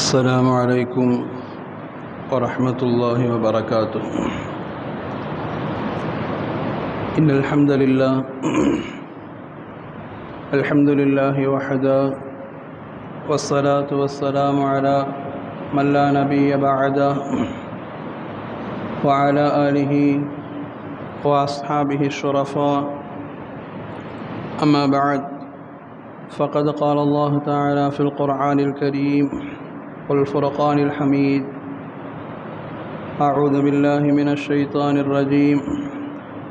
السلام عليكم ورحمة الله وبركاته. إن الحمد لله وحده، والصلاة والسلام على من لا نبي بعده، وعلى آله وأصحابه الشرفاء. أما بعد، فقد قال الله تعالى في القرآن الكريم والفرقان الحميد: أعوذ بالله من الشيطان الرجيم،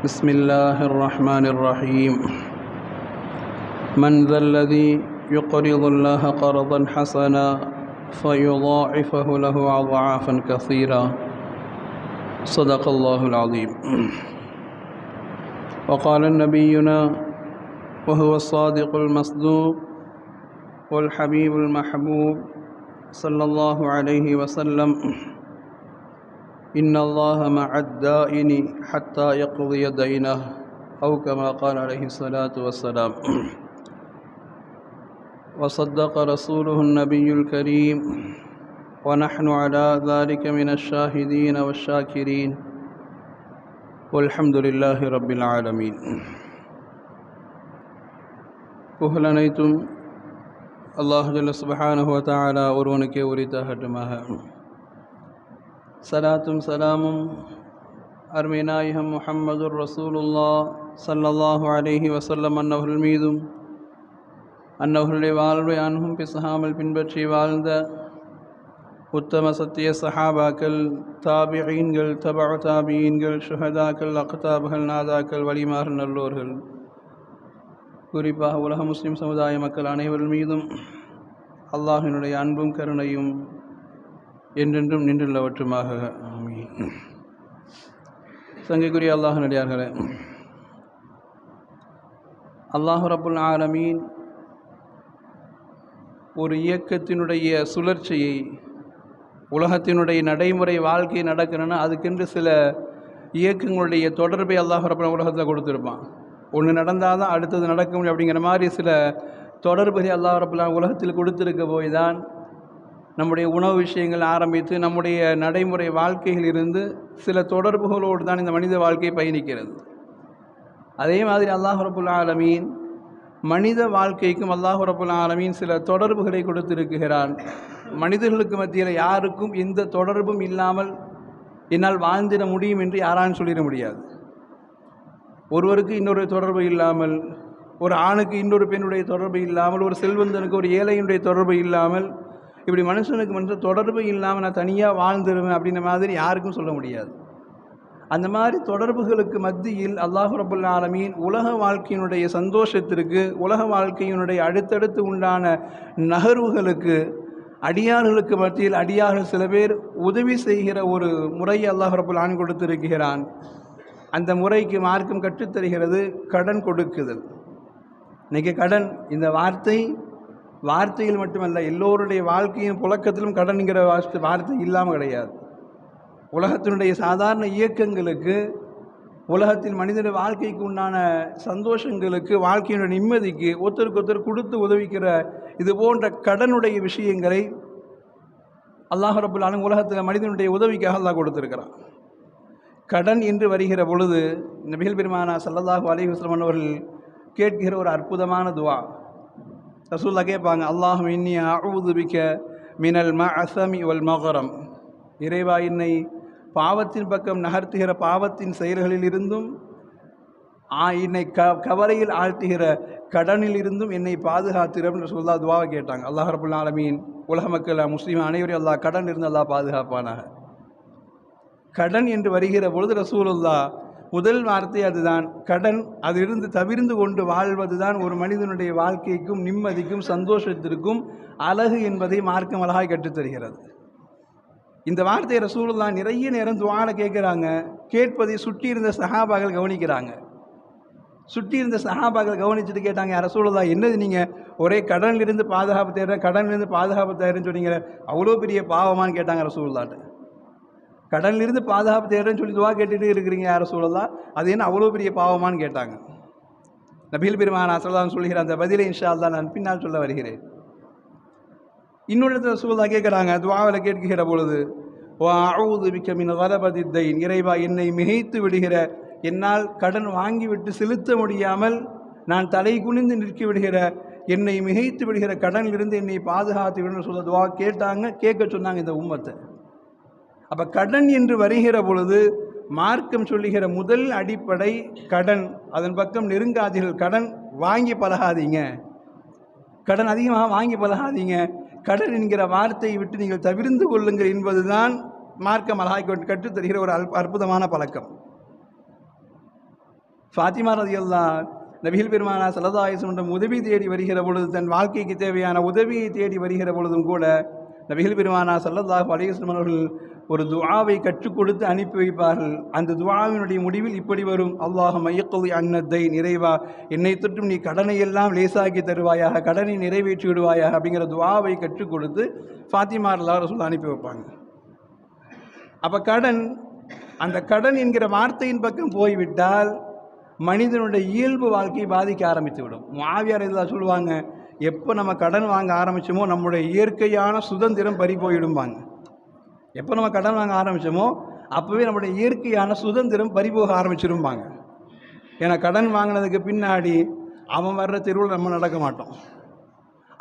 بسم الله الرحمن الرحيم. من ذا الذي يقرض الله قرضا حسنا فيضاعفه له أضعافا كثيرا. صدق الله العظيم. وقال نبينا وهو الصادق المصدوق والحبيب المحبوب صلى الله عليه وسلم: إن الله مع الدائن حتى يقضي دينه، أو كما قال عليه الصلاة والسلام. وصدق رسوله النبي الكريم، ونحن على ذلك من الشاهدين والشاكرين، والحمد لله رب العالمين. புகழ் அனைத்தும் அல்லாஹ் ஜல்ல சுப்ஹானஹு வ தஆலா ஒருவனுக்கே உரித்தாகட்டுமாக. சலாத்தும் சலாமும் அருமை நாயகம் முஹம்மதுர் ரசூலுல்லாஹ் ஸல்லல்லாஹு அலைஹி வஸல்லம் அன்னவர்கள் மீதும், அன்னவர்களுடைய வாழ்வை அன்ஹும் பிசஹாமல் பின்பற்றி வாழ்ந்த உத்தம சத்திய சஹாபாக்கள், தாபிஈன்கள், தபஉ தாபிஈன்கள், ஷுஹதாக்கள், அக்தாபுகள், நாதாக்கள், வலிமார், நல்லோர்கள், குறிப்பாக உலக முஸ்லிம் சமுதாய மக்கள் அனைவர்கள் மீதும் அல்லாஹினுடைய அன்பும் கருணையும் என்றென்றும் நின்றுள்ளவற்றுமாக ஆமீன். சங்கைக்குரிய அல்லாஹ்வினடியார்களே, அல்லாஹ் ரப்புல் ஆலமீன் ஒரு இயக்கத்தினுடைய சுழற்சியை, உலகத்தினுடைய நடைமுறை வாழ்க்கை நடக்கணும்னா அதுக்கென்று சில இயக்கங்களுடைய தொடர்பை அல்லாஹ் ரப்புல் உலகத்தில் கொடுத்துருப்பான். ஒன்று நடந்தால் தான் அடுத்தது நடக்க முடியும் அப்படிங்கிற மாதிரி சில தொடர்புகளை அல்லாஹ் ரப்புல் உலகத்தில் கொடுத்துருக்க போய் தான் நம்முடைய உணவு விஷயங்கள் ஆரம்பித்து நம்முடைய நடைமுறை வாழ்க்கையிலிருந்து சில தொடர்புகளோடு தான் இந்த மனித வாழ்க்கை பயணிக்கிறது. அதே மாதிரி அல்லாஹ் ரப்புல் ஆலமீன் மனித வாழ்க்கைக்கும் அல்லாஹ் ரப்புல் ஆலமீன் சில தொடர்புகளை கொடுத்திருக்கிறான். மனிதர்களுக்கு மத்தியில் யாருக்கும் எந்த தொடர்பும் இல்லாமல் என்னால் வாழ்ந்திட முடியும் என்று யாராலும் சொல்லிட முடியாது. ஒருவருக்கு இன்னொரு தொடர்பு இல்லாமல், ஒரு ஆணுக்கு இன்னொரு பெண்ணுடைய தொடர்பு இல்லாமல், ஒரு செல்வந்தனுக்கு ஒரு ஏழையினுடைய தொடர்பு இல்லாமல், இப்படி மனுஷனுக்கு மனுஷன் தொடர்பு இல்லாமல் நான் தனியாக வாழ்ந்துருவேன் அப்படின்ற மாதிரி யாருக்கும் சொல்ல முடியாது. அந்த மாதிரி தொடர்புகளுக்கு மத்தியில் அல்லாஹ் ரப்புல் ஆலமீன் உலக வாழ்க்கையினுடைய சந்தோஷத்திற்கு, உலக வாழ்க்கையினுடைய அடுத்தடுத்து உண்டான நகர்வுகளுக்கு, அடியார்களுக்கு மத்தியில் அடியார்கள் சில பேர் உதவி செய்கிற ஒரு முறையை அல்லாஹ் ரப்புல் ஆலமீன் கொடுத்திருக்கிறான். அந்த முறைக்கு மார்க்கம் கற்றுத்தருகிறது கடன் கொடுக்குதல். இன்றைக்கி கடன் இந்த வார்த்தையில் மட்டுமல்ல, எல்லோருடைய வாழ்க்கையின் புழக்கத்திலும் கடன்கிற வார்த்தை இல்லாமல் கிடையாது. உலகத்தினுடைய சாதாரண இயக்கங்களுக்கு, உலகத்தில் மனிதனுடைய வாழ்க்கைக்கு உண்டான சந்தோஷங்களுக்கு, வாழ்க்கையினுடைய நிம்மதிக்கு ஒருத்தருக்கு ஒருத்தர் கொடுத்து உதவிக்கிற இது போன்ற கடனுடைய விஷயங்களை அல்லாஹ் ரப்புல் ஆலமீன் உலகத்தில் மனிதனுடைய உதவிக்காக அல்லாஹ் கொடுத்துருக்கிறான். கடன் என்று வருகிற பொழுது நபிகள் பெருமானா ஸல்லல்லாஹு அலைஹி வஸல்லம் அவர்கள் கேட்கிற ஒரு அற்புதமான துவா. ரசூலுல்லாஹ் கேட்பாங்க, அல்லாஹும்ம இன்னி அஊது பிக மினல் மஅஸமி வல் மகரம். இறைவா, என்னை பாவத்தின் பக்கம் நகர்த்துகிற பாவத்தின் செயல்களில் இருந்தும், என்னை கவலையில் ஆழ்த்துகிற கடனில் இருந்தும் என்னை பாதுகாத்துகிறோம் ரசூலுல்லாஹ் துவாவை கேட்டாங்க. அல்லாஹ் ரப்புல் ஆலமீன் உலக மக்கள் முஸ்லீம் அனைவரையும் அல்லாஹ் கடன் இருந்து அல்லாஹ் பாதுகாப்பானாக. கடன் என்று வருகிற பொழுது ரசூலுல்லாஹ் முதல் வார்த்தை அதுதான். கடன், அதிலிருந்து தவிர்ந்து கொண்டு வாழ்வது தான் ஒரு மனிதனுடைய வாழ்க்கைக்கும் நிம்மதிக்கும் சந்தோஷத்திற்கும் அழகு என்பதை மார்க்கம் அழகாய் கற்றுத்தருகிறது. இந்த வார்த்தையை ரசூலுல்லாஹ் நிறைய நேரம் துஆல கேட்குறாங்க. கேட்பதை சுற்றி இருந்த சஹாபாக்கள் கவனிக்கிறாங்க. சுற்றி இருந்த சஹாபாக்கள் கவனிச்சுட்டு கேட்டாங்க, ரசூலுல்லாஹ் என்னது நீங்கள் ஒரே கடனிலிருந்து பாதுகாப்பு தேடுறேன், கடனிலிருந்து பாதுகாப்பு தேடுறேன்னு சொன்னீங்க, அவ்வளோ பெரிய பாவமானு கேட்டாங்க ரசூலுல்லாஹ்ட்ட. கடனிலிருந்து பாதுகாப்பு தேடுறேன்னு சொல்லி துவா கேட்டுகிட்டு இருக்கிறீங்க யார சூழலாம், அது என்ன அவ்வளோ பெரிய பாவமானு கேட்டாங்க. நபிகள் பெருமானார் ஸல்லல்லாஹு அலைஹி வஸல்லம் சொல்லுகிற அந்த பதிலை இன்ஷா அல்லாஹ் நான் பின்னால் சொல்ல வருகிறேன். இன்னொரு இடத்துல ரசூலுல்லாஹ் கேட்குறாங்க, துஆவில் கேட்கிற பொழுது, வா அஊது பிக்க மின் கலபதி தைன், இறைவா என்னை மிகைத்து விடுகிற, என்னால் கடன் வாங்கிவிட்டு செலுத்த முடியாமல் நான் தலை குனிந்து நிற்க விடுகிற, என்னை மிகைத்து விடுகிற கடனிலிருந்து என்னை பாதுகாத்து விடணும்னு சொல்ல துவா கேட்டாங்க. கேட்க சொன்னாங்க இந்த உம்மத்தை. அப்போ கடன் என்று வருகிற பொழுது மார்க்கம் சொல்லுகிற முதல் அடிப்படை கடன். அதன் பக்கம் நெருங்காதீர்கள். கடன் வாங்கி பழகாதீங்க, கடன் அதிகமாக வாங்கி பழகாதீங்க, கடன் என்கிற வார்த்தையை விட்டு நீங்கள் தவிர்ந்து கொள்ளுங்கள் என்பதுதான் மார்க்கம் அழகாய் கற்றுத்தருகிற ஒரு அற்புதமான பழக்கம். ஃபாத்திமா ரலியல்லாஹு நபிகள் பெருமானா ஸல்லல்லாஹு அலைஹி வஸல்லம் உதவி தேடி வருகிற பொழுது, தன் வாழ்க்கைக்கு தேவையான உதவியை தேடி வருகிற பொழுதும் கூட நபிகள் பெருமானா ஸல்லல்லாஹு அலைஹி வஸல்லம் அவர்கள் ஒரு துஆவை கற்றுக் கொடுத்து அனுப்பி வைப்பார்கள். அந்த துஆவினுடைய முடிவில் இப்படி வரும், அல்லாஹும்ம யக்தி அன்னத்தைன், இறைவா என்னை தொற்றும் நீ கடனை எல்லாம் லேசாக்கி தருவாயாக, கடனை நிறைவேற்றி விடுவாயாக அப்படிங்கிற துஆவை கற்றுக் கொடுத்து ஃபாத்திமா ரலியல்லாஹு அன்ஹா அனுப்பி வைப்பாங்க. அப்போ கடன், அந்த கடன் என்கிற வார்த்தையின் பக்கம் போய்விட்டால் மனிதனுடைய இயல்பு வாழ்க்கையை பாதிக்க ஆரம்பித்து விடும். முஆவியா ரலியல்லாஹு சொல்லுவாங்க, எப்போ நம்ம கடன் வாங்க ஆரம்பித்தோமோ நம்முடைய இயற்கையான சுதந்திரம் பறி போயிடும்பாங்க. எப்போ நம்ம கடன் வாங்க ஆரம்பித்தோமோ அப்போவே நம்முடைய இயற்கையான சுதந்திரம் பறிபோக ஆரம்பிச்சிரும்பாங்க. ஏன்னா கடன் வாங்கினதுக்கு பின்னாடி அவன் வர்ற தெருவில் நம்ம நடக்க மாட்டோம்,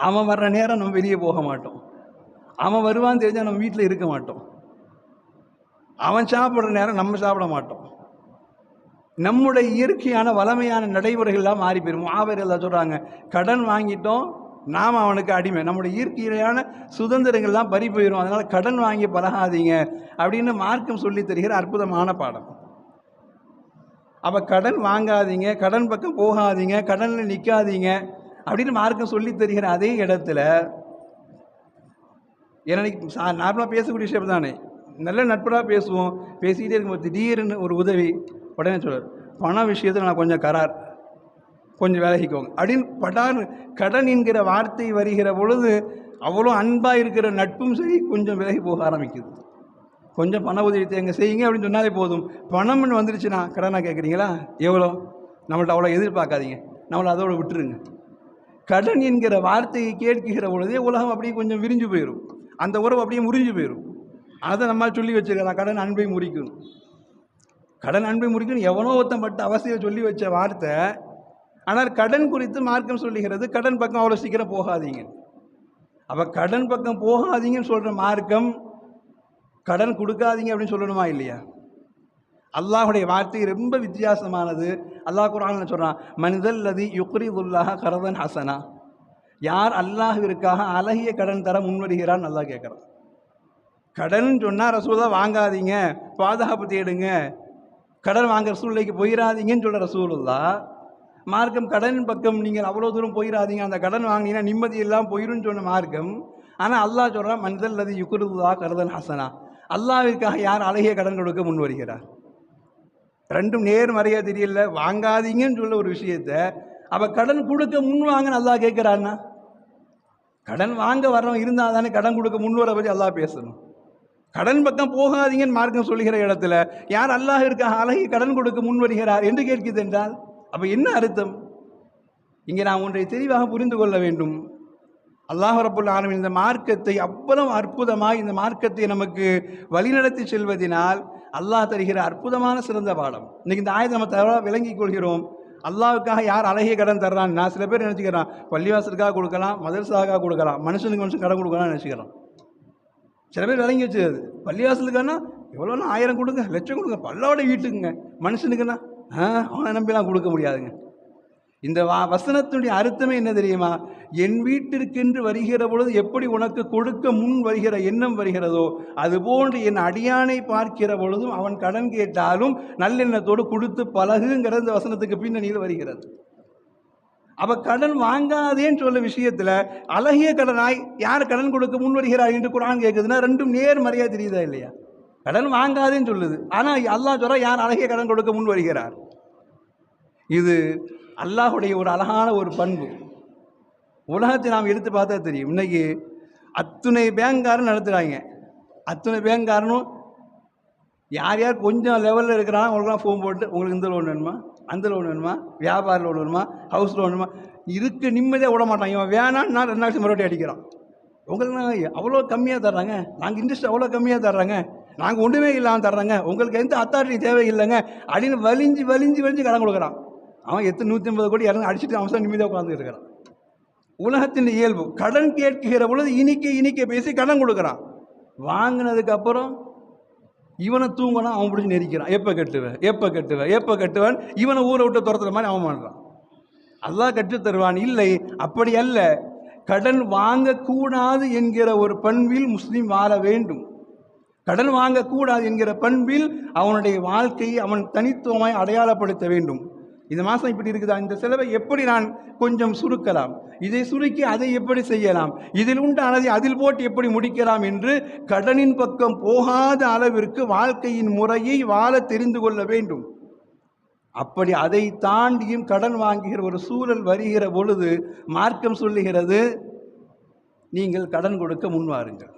அவன் வர்ற நேரம் நம்ம வெளியே போக மாட்டோம், அவன் வருவான்னு தெரிஞ்சால் நம்ம வீட்டில் இருக்க மாட்டோம், அவன் சாப்பிட்ற நேரம் நம்ம சாப்பிட மாட்டோம். நம்முடைய இயற்கையான வளமையான நடைமுறைகள்லாம் மாறி போயிடும். முஆவியா எல்லாம் சொல்கிறாங்க, கடன் வாங்கிட்டோம் நாம் அவனுக்கு அடிமை, நம்முடைய இயற்கையான சுதந்திரங்கள்லாம் பறி போயிடும், அதனால் கடன் வாங்கி பழகாதீங்க அப்படின்னு மார்க்கம் சொல்லி தருகிற அற்புதமான பாடம். அப்போ கடன் வாங்காதீங்க, கடன் பக்கம் போகாதீங்க, கடனில் நிற்காதீங்க அப்படின்னு மார்க்கம் சொல்லி தருகிற அதே இடத்துல, ஏன்னா நார்மலாக பேசக்கூடிய விஷயம் தானே, நல்ல நட்படாக பேசுவோம், பேசிக்கிட்டே இருக்கும்போது திடீர்னு ஒரு உதவி, உடனே சொல்கிறார் பண விஷயத்தில் நான் கொஞ்சம் கரார், கொஞ்சம் விலகிக்கோங்க அப்படின்னு படான்னு கடன் என்கிற வார்த்தை வருகிற பொழுது அவ்வளோ அன்பாக இருக்கிற நட்பும் சரி கொஞ்சம் விலகி போக ஆரம்பிக்குது. கொஞ்சம் பண உதவி தேங்க செய்யுங்க அப்படின்னு சொன்னாலே போதும். பணம்னு வந்துருச்சுன்னா கடனாக கேட்குறீங்களா, எவ்வளோ, நம்மள்ட்ட அவ்வளோ எதிர்பார்க்காதீங்க, நம்மளை அதோடு விட்டுருங்க. கடன் என்கிற வார்த்தையை கேட்கிற பொழுதே உலகம் அப்படியே கொஞ்சம் விரிஞ்சு போயிடும், அந்த உறவு அப்படியே முறிஞ்சு போயிடும். அதை நம்ம சொல்லி வச்சுக்கலாம், கடன் அன்பை முறிக்கணும், கடன் அன்பை முறிக்கணும், எவனோ ஒருத்தன் பட்ட அவசியம் சொல்லி வச்ச வார்த்தை. ஆனால் கடன் குறித்து மார்க்கம் சொல்லுகிறது கடன் பக்கம் அவ்வளோ சீக்கிரம் போகாதீங்க. அப்போ கடன் பக்கம் போகாதீங்கன்னு சொல்கிற மார்க்கம் கடன் கொடுக்காதீங்க அப்படின்னு சொல்லணுமா இல்லையா? அல்லாஹுடைய வார்த்தை ரொம்ப வித்தியாசமானது. அல்லாஹ் குர்ஆனில் சொல்கிறான், மனிதல்லதி யுக்ரிதுல்லாஹ கரதன் ஹசனா, யார் அல்லாஹ்விற்காக அழகிய கடன் தர முன்வருகிறான்னு அல்லாஹ் கேட்குறான். கடன் சொன்னால் ரசூலா வாங்காதீங்க, பாதுகாப்பு தேடுங்க, கடன் வாங்குற சூழ்நிலைக்கு போயிடாதீங்கன்னு சொல்கிற ரசூலுல்லாஹ் மார்க்கம் கடன் பக்கம் நீங்கள் அவ்வளோ தூரம் போயிடாதீங்க, அந்த கடன் வாங்கினீங்கன்னா நிம்மதி எல்லாம் போயிடும்னு சொன்ன மார்க்கம். ஆனால் அல்லாஹ் சொல்கிறான், மனிதல்லதி யுக்ரிதுல்லாஹ கரதன் ஹசனா, அல்லாஹ்விற்காக யார் அழகிய கடன் கொடுக்க முன் வருகிறார். ரெண்டும் நேர்மறையாக தெரியல, வாங்காதீங்கன்னு சொல்ல ஒரு விஷயத்த அப்போ கடன் கொடுக்க முன் வாங்கன்னு அல்லாஹ் கேட்குறான்னா, கடன் வாங்க வர்றவன் இருந்தால் தானே கடன் கொடுக்க முன் வர பற்றி அல்லாஹ் பேசணும். கடன் பக்கம் போகாதீங்கன்னு மார்க்கம் சொல்லுகிற இடத்துல யார் அல்லாஹ்விற்காக அழகிய கடன் கொடுக்க முன் வருகிறார் என்று கேட்குது என்றால் அப்போ என்ன அர்த்தம்? இங்கே நாம் ஒன்றை தெளிவாக புரிந்து கொள்ள வேண்டும். அல்லாஹ் ரப்புல் ஆலமீன் இந்த மார்க்கத்தை அவ்வளவு அற்புதமாக இந்த மார்க்கத்தை நமக்கு வழிநடத்தி செல்வதனால் அல்லாஹ் தருகிற அற்புதமான சிறந்த பாடம். இன்றைக்கி இந்த ஆயத்தை நம்ம தவறாக விளங்கிக் கொள்கிறோம். அல்லாஹ்வுக்காக யார் அழகிய கடன் தர்றான், நான் சில பேர் நினச்சிக்கிறான் பள்ளிவாசலுக்காக கொடுக்கலாம், மதரசாக்காக கொடுக்கலாம், மனுஷனுக்கு மனுஷன் கடன் கொடுக்கலாம்னு நினச்சிக்கிறான். சில பேர் விளங்கி வச்சுக்கிறது, பள்ளிவாசலுக்கானா எவ்வளோனா 1000 கொடுங்க, லட்சம் கொடுங்க, பல்லோட வீட்டுக்குங்க, மனுஷனுக்குன்னா அவனை நம்பிலாம் கொடுக்க முடியாதுங்க. இந்த வசனத்துடைய அர்த்தமே என்ன தெரியுமா? என் வீட்டிற்கென்று வருகிற பொழுது எப்படி உனக்கு கொடுக்க முன் வருகிற எண்ணம் வருகிறதோ அதுபோன்று என் அடியானை பார்க்கிற பொழுதும் அவன் கடன் கேட்டாலும் நல்லெண்ணத்தோடு கொடுத்து பழகுங்கிற இந்த வசனத்துக்கு பின்னணியில் வருகிறது. அப்போ கடன் வாங்காதேன்னு சொல்ல விஷயத்தில் அழகிய கடனாய் யார் கடன் கொடுக்க முன் வருகிறார் என்று குர்ஆன் கேட்குதுன்னா ரெண்டும் நேர்மறையாக தெரியுதா இல்லையா? கடன் வாங்காதேன்னு சொல்லுது, ஆனால் அல்லாஹ் சொல்ற யார் அழகிய கடன் கொடுக்க முன் வருகிறார். இது அல்லாஹுடைய ஒரு அழகான ஒரு பண்பு. உலகத்தை நாம் எடுத்து பார்த்தா தெரியும். இன்றைக்கி அத்துணை பேங்க்காரன் நடத்துகிறாங்க, அத்துணை பேங்க்காரனும் யார் யார் கொஞ்சம் லெவலில் இருக்கிறாங்க அவங்களுக்குலாம் ஃபோன் போட்டு உங்களுக்கு இந்த லோன் வேணுமா, அந்த லோன் வேணுமா, வியாபார லோன் வேணுமா, ஹவுஸ் லோன் வேணுமா, இருக்க நிம்மதியாக விட மாட்டான். இவன் வேணான்னு நான் 2 நாளைக்கு மறுபடியும் அடிக்கிறான். உங்களுக்கு அவ்வளோ கம்மியாக தர்றாங்க, நாங்கள் இன்ட்ரெஸ்ட் அவ்வளோ கம்மியாக தர்றாங்க, நாங்கள் ஒன்றுமே இல்லாமல் தர்றாங்க, உங்களுக்கு எந்த அத்தாரிட்டி தேவையில்லைங்க அப்படின்னு வலிஞ்சு வலிஞ்சு வலிஞ்சு கடன் கொடுக்குறான். அவன் 150 கோடி இறந்து அடிச்சுட்டு அவன் நிம்மதியாக உட்காந்துட்டு இருக்கிறான். உலகத்தின் இயல்பு. கடன் கேட்கிற பொழுது இனிக்க இனிக்க பேசி கடன் கொடுக்குறான். வாங்கினதுக்கு அப்புறம் இவனை தூங்கினா அவன் பிடிச்சி நெரிக்கிறான். எப்போ கட்டுவேன், எப்போ கட்டுவேன், எப்போ கட்டுவேன், இவனை ஊரை விட்டு துரத்துற மாதிரி அவன் பண்ணுறான். அல்லாஹ் கற்றுத் தருவான். இல்லை, அப்படி அல்ல. கடன் வாங்கக்கூடாது என்கிற ஒரு பண்பில் முஸ்லீம் வாழ வேண்டும். கடன் வாங்கக்கூடாது என்கிற பண்பில் அவனுடைய வாழ்க்கையை அவன் தனித்துவமாய் அடையாளப்படுத்த வேண்டும். இந்த மாதம் இப்படி இருக்குதா, இந்த செலவை எப்படி நான் கொஞ்சம் சுருக்கலாம், இதை சுருக்கி அதை எப்படி செய்யலாம், இதில் உண்டானதை அதில் போட்டு எப்படி முடிக்கலாம் என்று கடனின் பக்கம் போகாத அளவிற்கு வாழ்க்கையின் முறையை வாழ தெரிந்து கொள்ள வேண்டும். அப்படி அதை தாண்டியும் கடன் வாங்குகிற ஒரு சூழல் வருகிற பொழுது மார்க்கம் சொல்லுகிறது, நீங்கள் கடன் கொடுக்க முன்வாருங்கள்,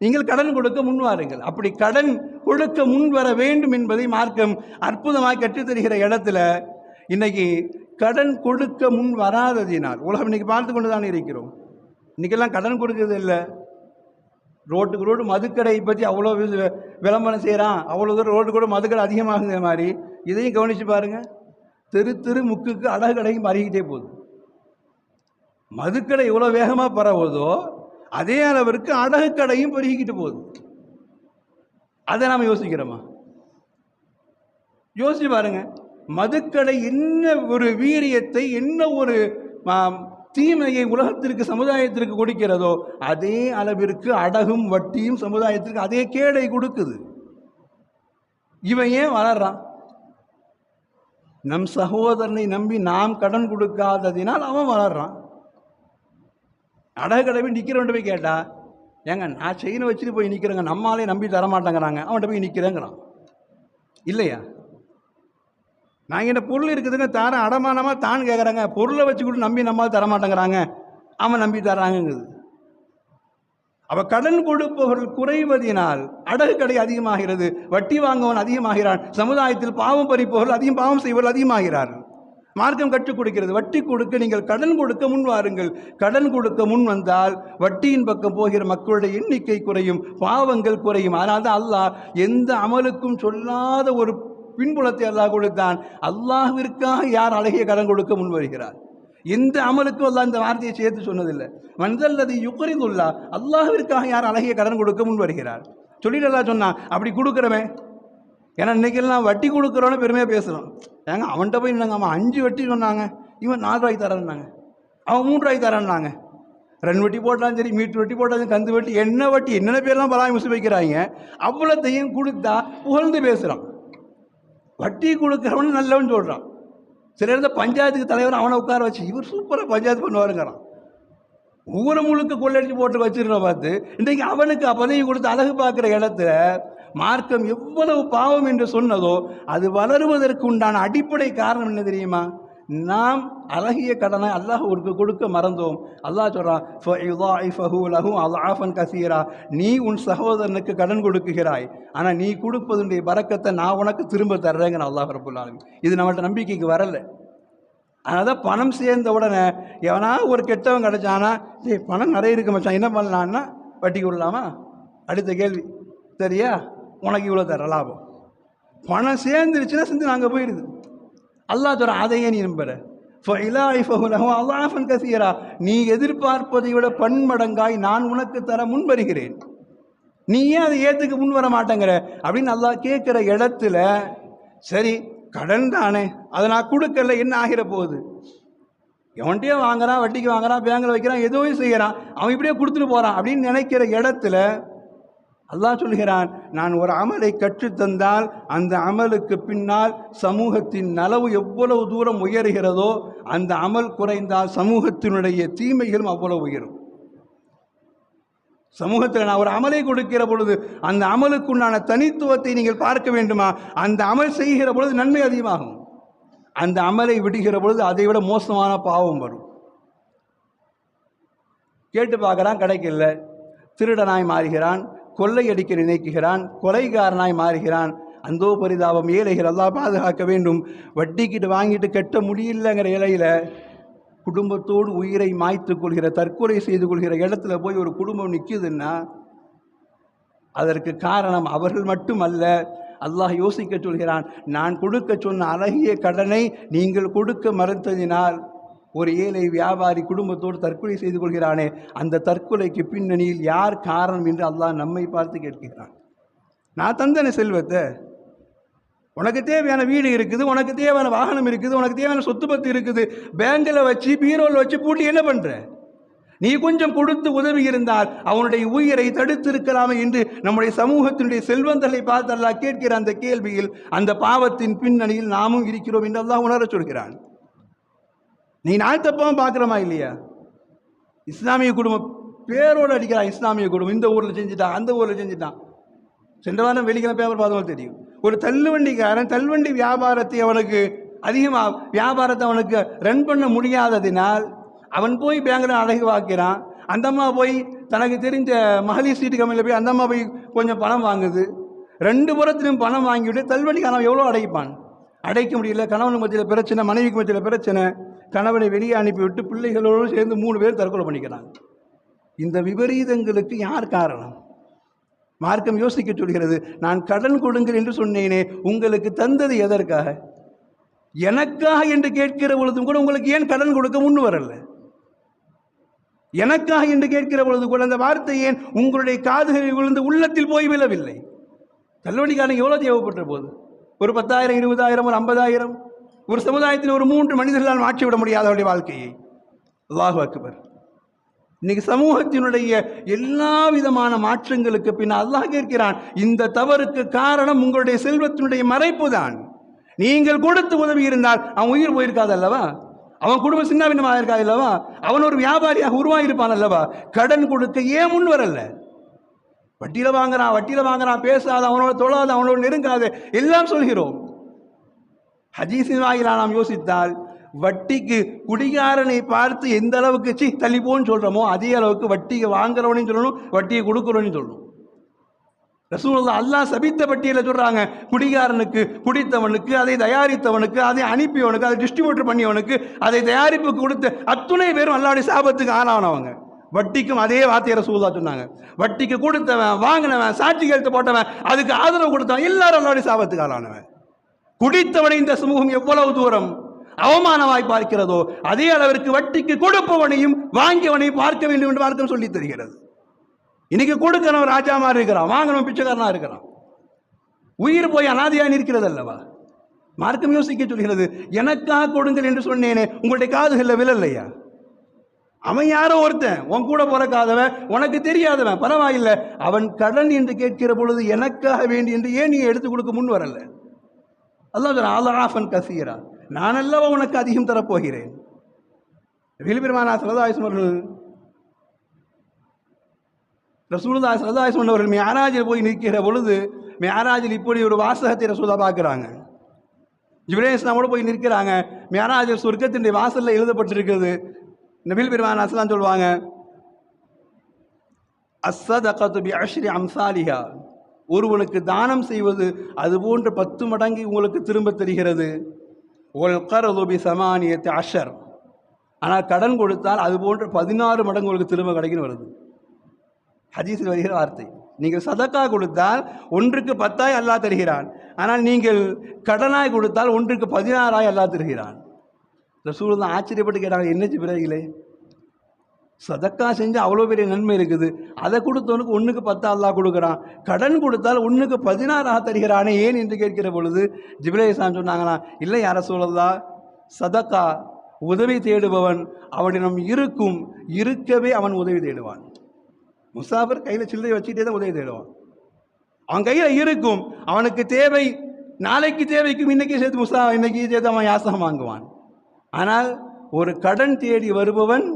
நீங்கள் கடன் கொடுக்க முன்வாருங்கள். அப்படி கடன் கொடுக்க முன்வர வேண்டும் என்பதை மார்க்கம் அற்புதமாக கற்றுத்தருகிற இடத்துல இன்னைக்கு கடன் கொடுக்க முன் வராததினால் உலகம் இன்னைக்கு பார்த்து கொண்டு தான் இருக்கிறோம். இன்றைக்கெல்லாம் கடன் கொடுக்கறது இல்லை. ரோட்டுக்கு ரோடு மதுக்கடை பற்றி அவ்வளோ விளம்பரம் செய்கிறான், அவ்வளோ தூரம் ரோட்டு கூட மதுக்கடை அதிகமாகுங்கிற மாதிரி இதையும் கவனித்து பாருங்கள். தெரு தெரு முக்குக்கு அடகு கடையும் மாறிக்கிட்டே போகுது. மதுக்கடை எவ்வளோ வேகமாக பரவுதோ அதே அளவிற்கு அடகு கடையும் பெருகிக்கிட்டு போகுது. அதை நாம் யோசிக்கிறோமா? யோசிச்சு பாருங்க. மதுக்கடை என்ன ஒரு வீரியத்தை, என்ன ஒரு தீமையை உலகத்திற்கு சமுதாயத்திற்கு கொடுக்கிறதோ அதே அளவிற்கு அடகும் வட்டியும் சமுதாயத்திற்கு அதே கேடை கொடுக்குது. இவன் ஏன் வளர்றான்? நம் சகோதரனை நம்பி நாம் கடன் கொடுக்காததினால் அவன் வளர்றான். அடகு கடை போய் நிற்கிறவன்ட்டு போய் கேட்டா, ஏங்க நான் செயினை வச்சுட்டு போய் நிற்கிறேங்க, நம்மளாலே நம்பி தரமாட்டேங்கிறாங்க, அவன்கிட்ட போய் நிற்கிறேங்கிறான். இல்லையா? நான் என்ன பொருள் இருக்குதுங்க தர அடமானமாக தான் கேட்குறாங்க, பொருளை வச்சுக்கிட்டு நம்பி நம்மளால் தரமாட்டேங்கிறாங்க, அவன் நம்பி தர்றாங்கங்குது. அவள் கடன் கொடுப்பவர்கள் குறைவதினால் அடகு கடை அதிகமாகிறது, வட்டி வாங்குவன் அதிகமாகிறான், சமுதாயத்தில் பாவம் பறிப்பவர்கள் அதிகம், பாவம் செய்வர்கள் அதிகமாகிறார்கள். மார்க்கம் கற்றுக் கொடுக்கிறது, வட்டி கொடுக்க நீங்கள் கடன் கொடுக்க முன் வாருங்கள். கடன் கொடுக்க முன் வந்தால் வட்டியின் பக்கம் போகிற மக்களுடைய எண்ணிக்கை குறையும், பாவங்கள் குறையும். அதனால் தான் அல்லாஹ் எந்த அமலுக்கும் சொல்லாத ஒரு பின்புலத்தை அல்லாஹ் கொடுத்தான். அல்லாஹ்விற்காக யார் அழகிய கடன் கொடுக்க முன் வருகிறார்? எந்த அமலுக்கும் அல்லாஹ் இந்த வார்த்தையை சேர்த்து சொன்னதில்லை. மன்தல்லதி யுக்ரிதுல்லா, அல்லாஹ்விற்காக யார் அழகிய கடன் கொடுக்க முன் வருகிறார்? சொல்லிட்டு அல்லாஹ் சொன்னான், அப்படி கொடுக்குறவன். ஏன்னா இன்றைக்கெல்லாம் வட்டி கொடுக்குறோன்னு பெருமையாக பேசுகிறோம். ஏங்க அவன்கிட்ட போய் நாங்கள் அவன் 5 வட்டி சொன்னாங்க, இவன் 4 ரூபாய்க்கு தரேன்னாங்க, அவன் 3 ரூபாய்க்கு தரேன்னாங்க. 2 வட்டி போட்டாலும் சரி, மீட்டர் வட்டி போட்டாலும், கந்து வட்டி, என்ன வட்டி, என்னென்ன பேர்லாம் பலாய் முசு வைக்கிறாங்க. அவ்வளோத்தையும் கொடுத்தா புகழ்ந்து பேசுகிறான். வட்டி கொடுக்குறவன் நல்லவன் சொல்கிறான். சில இடத்துல பஞ்சாயத்துக்கு தலைவர் அவனை உட்கார வச்சு, இவர் சூப்பராக பஞ்சாயத்து பண்ணுவாருங்கிறான். ஊரை முழுக்க கொள்ளடிச்சு போட்டு வச்சிருக்கோம். பார்த்து இன்றைக்கு அவனுக்கு பதவி கொடுத்து அழகு பார்க்குற இடத்துல மார்க்கம் எவ்வளவு பாவம் என்று சொன்னதோ அது வளருவதற்கு உண்டான அடிப்படை காரணம் என்ன தெரியுமா? நாம் அழகிய கடனை அல்லாஹ் கொடுக்க மறந்தோம். அல்லாஹ் சொல்கிறான், கசீரா, நீ உன் சகோதரனுக்கு கடன் கொடுக்குகிறாய், ஆனால் நீ கொடுப்பதுடைய பரக்கத்தை நான் உனக்கு திரும்ப தர்றேங்கிற அல்லாஹ் ரப்பல் ஆலமீன். இது நம்மள்ட்ட நம்பிக்கைக்கு வரலை. அதனால தான் பணம் சேர்ந்த உடனே எவனா ஒரு கெட்டவன் கிடச்சானா, பணம் நிறைய இருக்க மச்சான், என்ன பண்ணலான்னா வட்டி கொடுக்கலாமா? அடுத்த கேள்வி, சரியா, உனக்கு இவ்வளோ தர லாபம். பணம் சேர்ந்துருச்சுன்னா செஞ்சு நாங்கள் போயிடுது. அல்லாஹ் சொல்ற, அதையே நீ நம்புற. அல்லாஹன் கசீரா, நீ எதிர்பார்ப்பதை விட பன்மடங்காய் நான் உனக்கு தர முன் வருகிறேன், நீ ஏன் அதை ஏற்றுக்க முன் வர மாட்டேங்கிற அப்படின்னு அல்லாஹ் கேட்குற இடத்துல, சரி கடன் தானே, அதை நான் கொடுக்கல, என்ன ஆகிற போகுது? எவன்கிட்டயே வாங்குறான், வட்டிக்கு வாங்குறான், பேங்கில் வைக்கிறான், ஏதோ செய்கிறான், அவன் இப்படியே கொடுத்துட்டு போகிறான் அப்படின்னு நினைக்கிற இடத்துல அல்லாஹ் சொல்கிறான், நான் ஒரு அமலை கற்றுத்தந்தால் அந்த அமலுக்கு பின்னால் சமூகத்தின் நலவு எவ்வளவு தூரம் உயர்கிறதோ அந்த அமல் குறைந்தால் சமூகத்தினுடைய தீமைகளும் அவ்வளவு உயரும். சமூகத்தில் நான் ஒரு அமலை கொடுக்கிற பொழுது அந்த அமலுக்குண்டான தனித்துவத்தை நீங்கள் பார்க்க வேண்டுமா? அந்த அமல் செய்கிற பொழுது நன்மை அதிகமாகும், அந்த அமலை விடுகிற பொழுது அதை விட மோசமான பாவம் வரும். கேட்டு பார்க்குறான், கிடைக்கல, திருடனாய் மாறுகிறான், கொள்ளையடிக்க நினைக்கிறான், கொலைகாரனாய் மாறுகிறான். அந்தோ பரிதாபம், ஏழைகள் அல்லாஹ் பாதுகாக்க வேண்டும். வட்டிக்கிட்டு வாங்கிட்டு கட்ட முடியலங்கிற இலையில் குடும்பத்தோடு உயிரை மாய்த்து கொள்கிற, தற்கொலை செய்து கொள்கிற இடத்துல போய் ஒரு குடும்பம் நிற்குதுன்னா அதற்கு காரணம் அவர்கள் மட்டுமல்ல. அல்லாஹ் யோசிக்க சொல்கிறான், நான் கொடுக்க சொன்ன அழகிய கடனை நீங்கள் கொடுக்க மறுத்ததினால் ஒரு ஏழை வியாபாரி குடும்பத்தோடு தற்கொலை செய்து கொள்கிறானே, அந்த தற்கொலைக்கு பின்னணியில் யார் காரணம் என்று அல்லாஹ் நம்மை பார்த்து கேட்கிறான். நான் தந்தன செல்வத்தை, உனக்கு தேவையான வீடு இருக்குது, உனக்கு தேவையான வாகனம் இருக்குது, உனக்கு தேவையான சொத்து பத்து இருக்குது, பேங்கில் வச்சு பீரோவில் வச்சு பூட்டி என்ன பண்ணுற? நீ கொஞ்சம் கொடுத்து உதவி இருந்தால் அவனுடைய உயிரை தடுத்திருக்கலாமே என்று நம்முடைய சமூகத்தினுடைய செல்வந்தர்களை பார்த்து அல்லாஹ் கேட்கிற அந்த கேள்வியில் அந்த பாவத்தின் பின்னணியில் நாமும் இருக்கிறோம் என்று அல்லாஹ் உணர சொல்கிறான். நீ நாள் தப்பாவும் பார்க்குறோமா இல்லையா? இஸ்லாமிய குடும்பம் பேரோடு அடிக்கிறான். இஸ்லாமிய குடும்பம் இந்த ஊரில் செஞ்சுட்டான், அந்த ஊரில் செஞ்சுட்டான். சென்ற வாரம் வெள்ளிக்கிழமை பேப்பர் பார்த்தவங்க தெரியும். ஒரு தள்ளுவண்டிக்காரன் தள்ளுவண்டி வியாபாரத்தை அவனுக்கு அதிகமாக வியாபாரத்தை அவனுக்கு ரன் பண்ண முடியாததினால் அவன் போய் பேங்கில் அழகு வாக்கிறான். அந்த அம்மா போய் தனக்கு தெரிஞ்ச மகளிர் சீட்டு கம்பெனியில் போய் அந்த அம்மா போய் கொஞ்சம் பணம் வாங்குது. ரெண்டு புறத்திலும் பணம் வாங்கிவிட்டு தள்ளுவண்டிக்காரன் எவ்வளோ அடைப்பான்? அடைக்க முடியல. கணவனுக்கு மத்தியில் பிரச்சனை, மனைவிக்கு மத்தியில் பிரச்சனை. கணவனை வெளியே அனுப்பிவிட்டு பிள்ளைகளோடு சேர்ந்து 3 பேர் தற்கொலை பண்ணிக்கிறாங்க. இந்த விபரீதங்களுக்கு யார் காரணம்? மார்க்கம் யோசிக்க சொல்கிறது. நான் கடன் கொடுங்கள் என்று சொன்னேனே, உங்களுக்கு தந்தது எதற்காக? எனக்காக என்று கேட்கிற பொழுதும் கூட உங்களுக்கு ஏன் கடன் கொடுக்க முன் வரல? எனக்காக என்று கேட்கிற பொழுது கூட அந்த வார்த்தை ஏன் உங்களுடைய காதுகளில் விழுந்து உள்ளத்தில் போய் விழவில்லை? தள்ளுவண்டிக்காரனுக்கு எவ்வளோ தேவைப்பட்ட போது? ஒரு 10,000, 20,000, ஒரு 50,000. ஒரு சமுதாயத்தில் ஒரு 3 மனிதர்களால் மாற்றி விட முடியாத அவருடைய வாழ்க்கையை. அல்லாஹு அக்பர். இன்னைக்கு சமூகத்தினுடைய எல்லா விதமான மாற்றங்களுக்கு பின் அல்லாஹ் கேட்கிறான், இந்த தவறுக்கு காரணம் உங்களுடைய செல்வத்தினுடைய மறைப்பு தான். நீங்கள் கொடுத்து உதவி இருந்தால் அவன் உயிர் போயிருக்காது அல்லவா? அவன் குடும்பம் சின்ன பின்னமாக இருக்காது அல்லவா? அவன் ஒரு வியாபாரியாக உருவாகியிருப்பான் அல்லவா? கடன் கொடுக்க ஏன் முன் வரல? வட்டியில் வாங்குறான், பேசாத, அவனோட தொழாத, அவனோட நெருங்காத எல்லாம் சொல்கிறோம். ஹதீஸின் வாயிலாக நாம் யோசித்தால் வட்டிக்கு குடிகாரனை பார்த்து எந்த அளவுக்கு தள்ளிப்போன்னு சொல்கிறோமோ அதே அளவுக்கு வட்டியை வாங்குறவனையும் சொல்லணும், வட்டியை கொடுக்குறவனையும் சொல்லணும். ரசூலுல்லாஹ் அல்லாஹ் சபித்த பட்டியலில் சொல்கிறாங்க, குடிகாரனுக்கு, குடித்தவனுக்கு, அதை தயாரித்தவனுக்கு, அதை அனுப்பியவனுக்கு, அதை டிஸ்ட்ரிபியூட்டர் பண்ணியவனுக்கு, அதை தயாரிப்புக்கு கொடுத்த அத்துணை பேரும் அல்லாஹ்வுடைய சாபத்துக்கு ஆளானவங்க. வட்டிக்கும் அதே வார்த்தையை ரசூலுல்லாஹ் சொன்னாங்க. வட்டிக்கு கொடுத்தவன், வாங்கினவன், சாட்சி கையெழுத்து போட்டவன், அதுக்கு ஆதரவு கொடுத்தவன் எல்லாரும் அல்லாஹ்வுடைய சாபத்துக்கு ஆளானவன். குடித்தவனை இந்த சமூகம் எவ்வளவு தூரம் அவமானமாய் பார்க்கிறதோ அதே அளவிற்கு வட்டிக்கு கொடுப்பவனையும் வாங்கியவனையும் பார்க்க வேண்டும் என்று மார்க்கம் சொல்லி தருகிறது. இன்னைக்கு கொடுக்கிறவன் ராஜா மாதிரி இருக்கிறான், வாங்கினவன் பிச்சைக்காரனா இருக்கிறான். உயிர் போய் அனாதையாக இருக்கிறது அல்லவா? மார்க்கம் யோசிக்க சொல்கிறது. எனக்காக கொடுங்கள் என்று சொன்னேனே, உங்களுடைய காதுகளில் விழலையா? அவன் யாரோ ஒருத்தன், உன் கூட பிறக்காதவன், உனக்கு தெரியாதவன், பரவாயில்லை. அவன் கடன் என்று கேட்கிற பொழுது எனக்காக வேண்டி என்று ஏன் நீ எடுத்து கொடுக்க முன் வரல? அல்லாஹ் அல்லாஹன் கசீரா, நான் அல்லவா உனக்கு அதிகம் தரப்போகிறேன். பெருமானார் ஸல்லல்லாஹு அலைஹி வஸல்லம் அவர்கள், ரசூலுல்லாஹி ஸல்லல்லாஹு அலைஹி வஸல்லம் அவர்கள் மிஅராஜில் போய் நிற்கிற பொழுது, மிஅராஜில் இப்படி ஒரு வாசகத்தை ரசூலுல்லாஹ் பார்க்குறாங்க. ஜிப்ரீல் இஸ்லாமோடு போய் நிற்கிறாங்க. மிஅராஜில் சொர்க்கத்தினுடைய வாசலில் எழுதப்பட்டிருக்கிறது. நபிகள் பெருமானார் ஸல்லல்லாஹு அலைஹி வஸல்லம் சொல்லுவாங்க, அஸ்ஸதகத்து பிஅஷ்ரி அம்சாலிஹா, ஒருவனுக்கு தானம் செய்வது அது போன்ற 10 மடங்கு உங்களுக்கு திரும்ப தருகிறது. ஒல் கர்து பி ஸமானியத்தி அஷர், ஆனால் கடன் கொடுத்தால் அது போன்ற 16 மடங்கு உங்களுக்கு திரும்ப கிடைக்குன்னு வருது. ஹதீஸில் வருகிற வார்த்தை. நீங்கள் சதக்கா கொடுத்தால் ஒன்றுக்கு 10 அல்லாஹ் தருகிறான், ஆனால் நீங்கள் கடனாய் கொடுத்தால் ஒன்றுக்கு 16 அல்லாஹ் தருகிறான். ரசூலுல்லாஹ் ஆச்சரியப்பட்டு கேட்டாங்க, என்ன ஜிப்ரீலே, சதக்கா செஞ்சு அவ்வளோ பெரிய நன்மை இருக்குது, அதை கொடுத்தவனுக்கு 1க்கு 10 அல்லாஹ் கொடுக்குறான், கடன் கொடுத்தால் 1க்கு 16 தருகிறானே ஏன் என்று கேட்கிற பொழுது ஜிப்ரீல் இஸ்லாம் சொன்னாங்கன்னா, இல்லை யா ரசூலல்லாஹ், சதக்கா உதவி தேடுபவன் அவனிடம் இருக்கவே அவன் உதவி தேடுவான். முசாஃபிர் கையில் சில்லறை வச்சுக்கிட்டே தான் உதவி தேடுவான். அவன் கையில் இருக்கும், அவனுக்கு தேவை, நாளைக்கு தேவைக்கும் இன்னைக்கு சேர்த்து இன்னைக்கு சேர்த்து அவன் யாசகம் வாங்குவான். ஆனால் ஒரு கடன் தேடி வருபவன்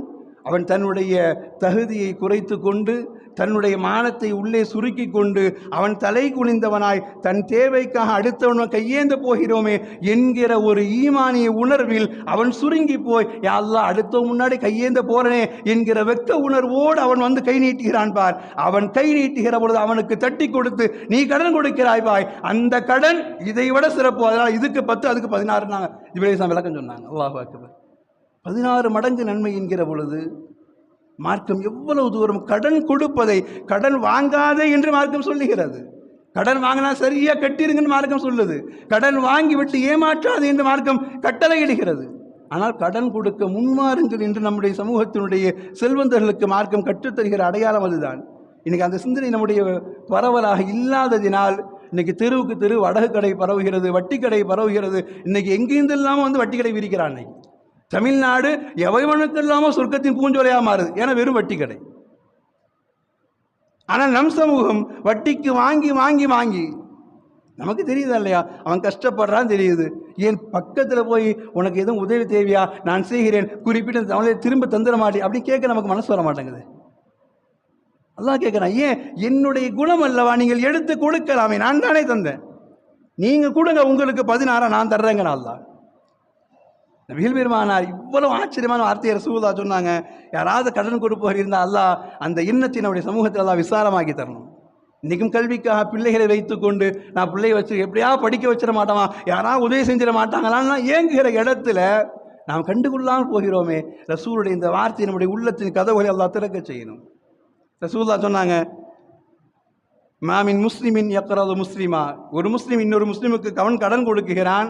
அவன் தன்னுடைய தகுதியை குறைத்து கொண்டு, தன்னுடைய மானத்தை உள்ளே சுருக்கி கொண்டு, அவன் தலை குனிந்தவனாய் தன் தேவைக்காக அடுத்தவன் கையேந்த போகிறோமே என்கிற ஒரு ஈமானிய உணர்வில் அவன் சுருங்கி போய், யா அல்லாஹ் அடுத்தவன் முன்னாடி கையேந்த போறனே என்கிற வெக்க உணர்வோடு அவன் வந்து கை நீட்டுகிறான் பார். அவன் கை நீட்டுகிற பொழுது அவனுக்கு தட்டி கொடுத்து, நீ கடன் கொடுக்கிறாய் பாய், அந்த கடன் இதை விட சிறப்பு, அதனால் இதுக்கு 10 அதுக்கு 16 ஜிப்ரீல் இஸ்லாம் விளக்கம் சொன்னாங்க. அல்லாஹ் அக்பர். 16 மடங்கு நன்மை என்கிற பொழுது மார்க்கம் எவ்வளவு தூரம் கடன் கொடுப்பதை, கடன் வாங்காதே என்று மார்க்கம் சொல்லுகிறது. கடன் வாங்கினா சரியா கட்டிருங்கன்னு மார்க்கம் சொல்லுது. கடன் வாங்கி விட்டு ஏமாற்றாது என்று மார்க்கம் கட்டளையிடுகிறது. ஆனால் கடன் கொடுக்க முன்மாறுங்கள் என்று நம்முடைய சமூகத்தினுடைய செல்வந்தர்களுக்கு மார்க்கம் கற்றுத்தருகிற அடையாளம் அதுதான். இன்னைக்கு அந்த சிந்தனை நம்முடைய பரவலாக இல்லாததினால் இன்னைக்கு தெருவுக்கு தெரு வடகு கடை பரவுகிறது, வட்டி கடை பரவுகிறது. இன்னைக்கு எங்கேருந்து இல்லாமல் வந்து வட்டி கடை விரிக்கிறான். இன்னைக்கு தமிழ்நாடு எவனுக்கு இல்லாமல் சொர்க்கத்தின் பூஞ்சோலையாக மாறுது. ஏன்னா வெறும் வட்டி கடை. ஆனால் நம் சமூகம் வட்டிக்கு வாங்கி வாங்கி வாங்கி, நமக்கு தெரியுதா இல்லையா, அவன் கஷ்டப்படுறான்னு தெரியுது. ஏன் பக்கத்தில் போய் உனக்கு எதுவும் உதவி தேவையா, நான் செய்கிறேன், குறிப்பிட்ட அவளை திரும்ப தந்துட மாட்டேன் அப்படின்னு கேட்க நமக்கு மனசு வர மாட்டேங்குது. அல்லாஹ் கேட்குறான், ஏன் என்னுடைய குணம் அல்லவா, நீங்கள் எடுத்து கொடுக்கலாமே, நான் தானே தந்தேன், நீங்கள் கொடுங்க, உங்களுக்கு 16 நான் தர்றேங்க. அல்லாஹ் நபிகள் பெருமானார் இவ்வளவு ஆச்சரியமான வார்த்தையை ரசூலுல்லாஹ் சொன்னாங்க. யாராவது கடன் கொடுப்பவர் இருந்தால் அல்லாஹ் அந்த எண்ணத்தை நம்முடைய சமூகத்தில் அல்லாஹ் விசாலமாக்கி தரணும். இன்றைக்கும் கல்விக்காக பிள்ளைகளை வைத்துக்கொண்டு நான் பிள்ளையை வச்சு எப்படியா படிக்க வச்சிட மாட்டோமா, யாராவது உதவி செஞ்சிட மாட்டாங்களான்னா ஏங்குகிற இடத்துல நாம் கண்டுகொள்ளாமல் போகிறோமே. ரசூலுடைய இந்த வார்த்தை நம்முடைய உள்ளத்தின் கதவுகளை அல்லாஹ் திறக்க செய்யணும். ரசூலுல்லாஹ் சொன்னாங்க, மாமின் முஸ்லிமின் யக்ரது முஸ்லிமா, ஒரு முஸ்லீம் இன்னொரு முஸ்லீமுக்கு அவன் கடன் கொடுக்குகிறான்,